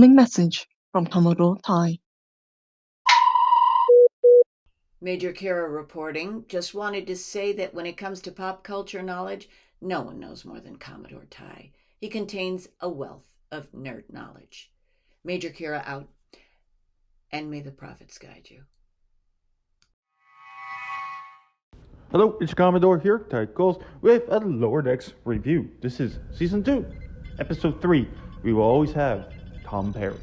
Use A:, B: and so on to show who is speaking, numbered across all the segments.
A: Incoming message from Commodore Tai.
B: Major Kira reporting. Just wanted to say that when it comes to pop culture knowledge, no one knows more than Commodore Tai. He contains a wealth of nerd knowledge. Major Kira out, and may the prophets guide you.
C: Hello, it's Commodore here, Tight Goals, with a Lower Decks review. This is Season 2, Episode 3. We will always have Tom Paris.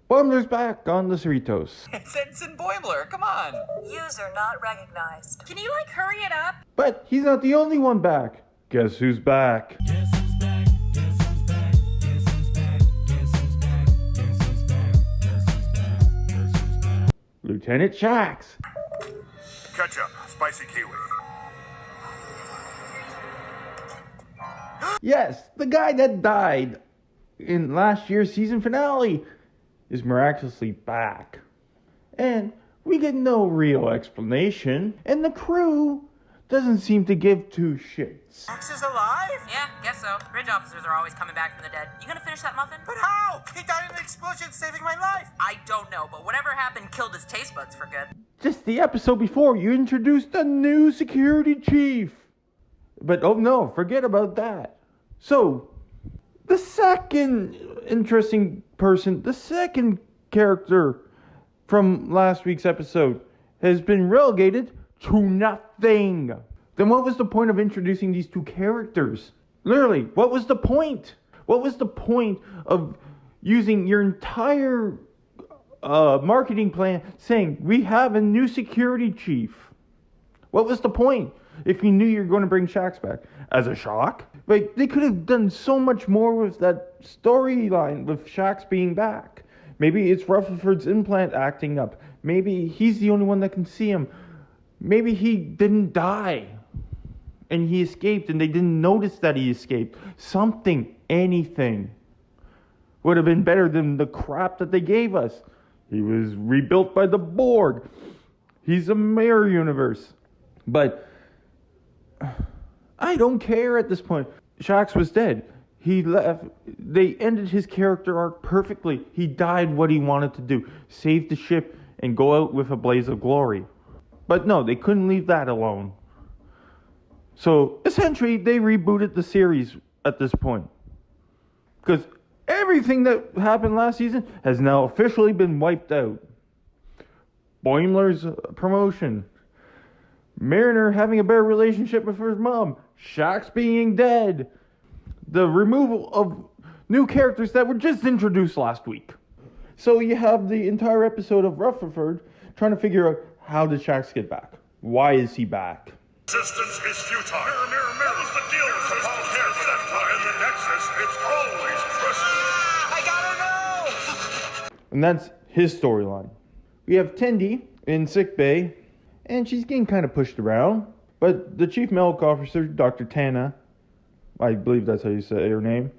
C: Boimler's back on the Cerritos.
D: It's Ensign Boimler, come on!
E: User not recognized.
F: Can you, hurry it up?
C: But he's not the only one back. Guess who's back?
G: Guess who's back? Guess who's back? Guess who's back? Guess who's back? Guess who's back? Guess who's back? Guess who's back?
C: Lieutenant Shax.
H: Ketchup, spicy kiwi.
C: Yes, the guy that died in last year's season finale is miraculously back. And we get no real explanation, and the crew doesn't seem to give two shits.
D: Max is alive?
F: Yeah, guess so. Bridge officers are always coming back from the dead. You gonna finish that muffin?
D: But how? He died in an explosion saving my life!
F: I don't know, but whatever happened killed his taste buds for good.
C: Just the episode before, you introduced a new security chief. But oh no, forget about that. So, the second interesting person, the second character from last week's episode has been relegated to nothing. Then what was the point of introducing these two characters? Literally, what was the point? What was the point of using your entire marketing plan saying, we have a new security chief? What was the point if you knew you were going to bring Shax back? As a shock? Like, they could have done so much more with that storyline with Shax being back. Maybe it's Rutherford's implant acting up. Maybe he's the only one that can see him. Maybe he didn't die and he escaped and they didn't notice that he escaped. Something, anything would have been better than the crap that they gave us. He was rebuilt by the Borg. He's a mirror universe. But I don't care at this point. Shax was dead. He left. They ended his character arc perfectly. He died what he wanted to do. Save the ship and go out with a blaze of glory. But no, they couldn't leave that alone. So essentially, they rebooted the series at this point. Because everything that happened last season has now officially been wiped out. Boimler's promotion. Mariner having a better relationship with her mom. Shax being dead. The removal of new characters that were just introduced last week. So you have the entire episode of Rutherford trying to figure out, how did Shax get back? Why is he back?
H: Resistance is futile. What was the deal with the Paul Hair in the Nexus? It's always Christmas.
D: I gotta know!
C: And that's his storyline. We have Tendi in sickbay, and she's getting kind of pushed around. But the chief medical officer, Dr. Tana, I believe that's how you say her name,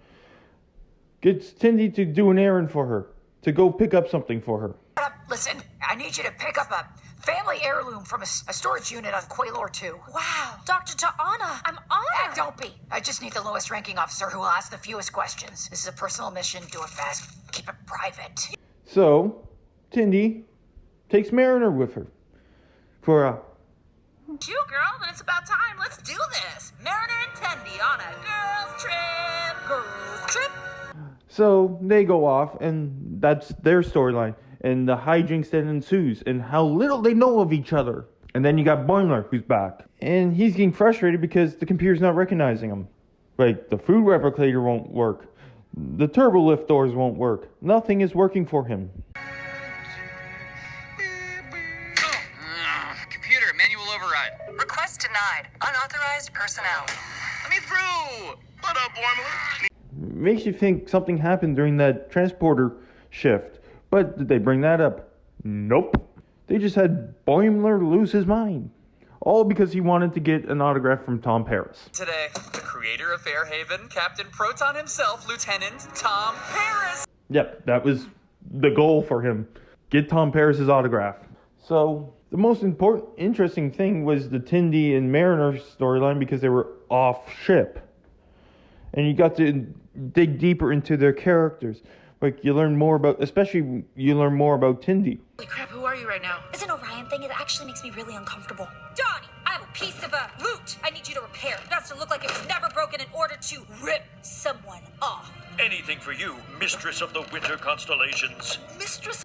C: gets Tendi to do an errand for her, to go pick up something for her.
E: Listen, I need you to pick up a family heirloom from a storage unit on Quaylor 2.
F: Wow, Dr. Ta'ana, I'm honored.
E: Don't be. I just need the lowest ranking officer who will ask the fewest questions. This is a personal mission. Do it fast. Keep it private.
C: So, Tendi takes Mariner with her for a...
F: You, girl, then it's about time. Let's do this. Mariner and Tendi on a girls' trip. Girls' trip.
C: So, they go off, and that's their storyline. And the hijinks that ensues, and how little they know of each other. And then you got Boimler, who's back. And he's getting frustrated because the computer's not recognizing him. Like, the food replicator won't work. The turbo lift doors won't work. Nothing is working for him.
D: Computer, manual override.
E: Request denied. Unauthorized personnel.
D: Let me through! What up, Boimler?
C: Makes you think something happened during that transporter shift. But did they bring that up? Nope. They just had Boimler lose his mind. All because he wanted to get an autograph from Tom Paris.
D: Today, the creator of Fairhaven, Captain Proton himself, Lieutenant Tom Paris!
C: Yep, that was the goal for him. Get Tom Paris's autograph. So, the most interesting thing was the Tendi and Mariner storyline because they were off ship. And you got to dig deeper into their characters. Like, you learn more about, especially you learn more about Tindy.
F: Holy crap, who are you right now?
E: It's an Orion thing. It actually makes me really uncomfortable.
F: Donnie, I have a piece of a loot I need you to repair. It has to look like it was never broken in order to rip someone off.
H: Anything for you, mistress of the winter constellations.
F: Mistress?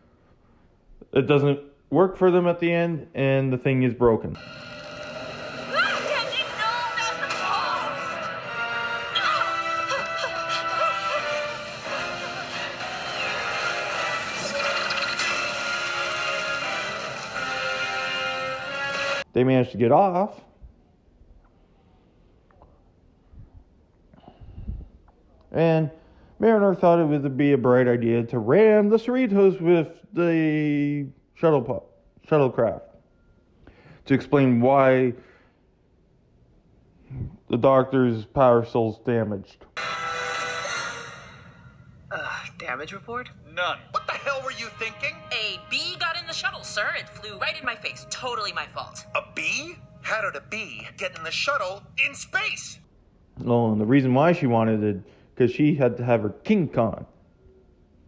C: It doesn't work for them at the end, and the thing is broken.
F: Tendy, no, not the post!
C: They managed to get off. And Mariner thought it would be a bright idea to ram the Cerritos with the shuttlecraft to explain why the Doctor's power soul's damaged.
F: Damage report?
D: None. What the hell were you thinking?
F: A bee got in the shuttle, sir. It flew right in my face. Totally my fault.
D: A bee? How did a bee get in the shuttle in space?
C: Oh, and the reason why she wanted it, because she had to have her King Kong.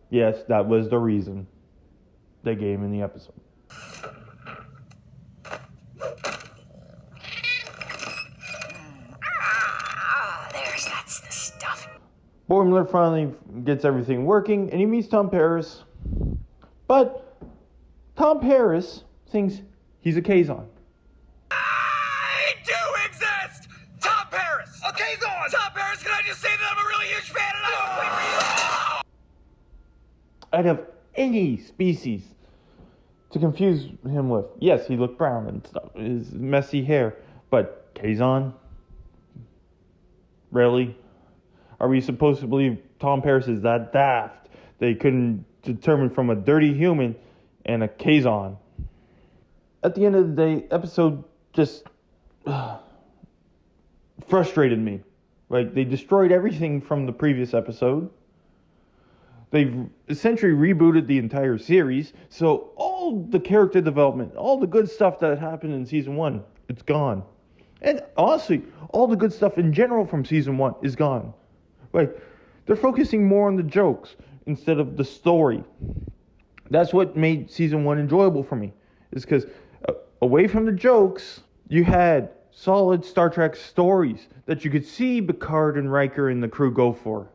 C: Yes, that was the reason they gave in the episode.
E: That's the stuff.
C: Boimler finally gets everything working, and he meets Tom Paris. But Tom Paris thinks he's a Kazon.
D: I do exist! Tom Paris! A Kazon! Tom Paris, can I just say that I'm a really huge fan and I will wait for you?
C: Out of any species to confuse him with. Yes, he looked brown and stuff, his messy hair, but Kazon? Really? Are we supposed to believe Tom Paris is that daft they couldn't determine from a dirty human and a Kazon? At the end of the day, episode just frustrated me. Like, they destroyed everything from the previous episode. They've essentially rebooted the entire series, so all the character development, all the good stuff that happened in season 1, it's gone. And honestly, all the good stuff in general from season 1 is gone. Like, they're focusing more on the jokes instead of the story. That's what made season 1 enjoyable for me, is because away from the jokes, you had solid Star Trek stories that you could see Picard and Riker and the crew go for.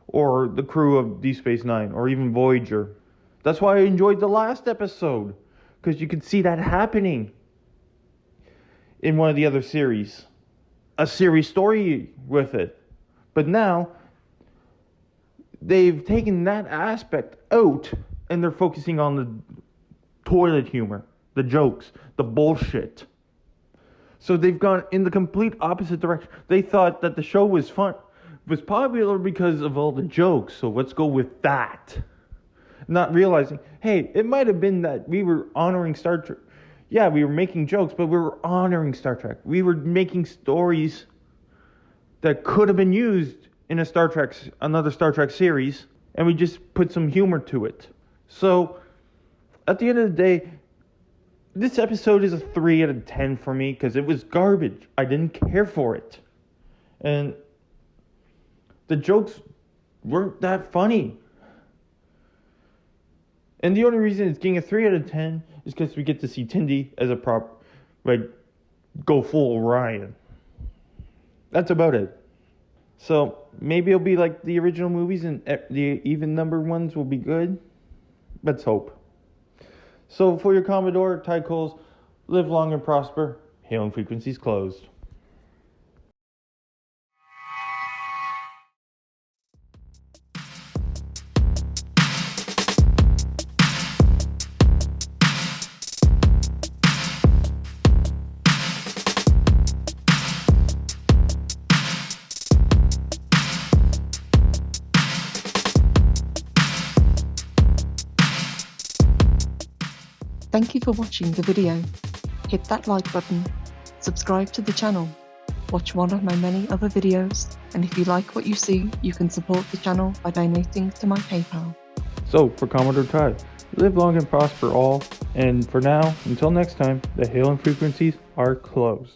C: Or the crew of Deep Space Nine, or even Voyager. That's why I enjoyed the last episode, because you could see that happening in one of the other series. A series story with it. But now, they've taken that aspect out, and they're focusing on the toilet humor, the jokes, the bullshit. So they've gone in the complete opposite direction. They thought that the show was fun, was popular because of all the jokes, so let's go with that. Not realizing, hey, it might have been that we were honoring Star Trek. Yeah, we were making jokes, but we were honoring Star Trek. We were making stories that could have been used in another Star Trek series, and we just put some humor to it. So, at the end of the day, this episode is a 3 out of 10 for me, because it was garbage. I didn't care for it. And the jokes weren't that funny. And the only reason it's getting a 3 out of 10 is because we get to see Tindy as a go full Orion. That's about it. So maybe it'll be like the original movies and the even number ones will be good. Let's hope. So for your Commodore, Ty Coles, live long and prosper. Hailing frequencies closed.
A: Thank you for watching the video. Hit that like button, subscribe to the channel, watch one of my many other videos, and if you like what you see, you can support the channel by donating to my PayPal.
C: So, for Commodore Ty, live long and prosper all, and for now, until next time, the hailing frequencies are closed.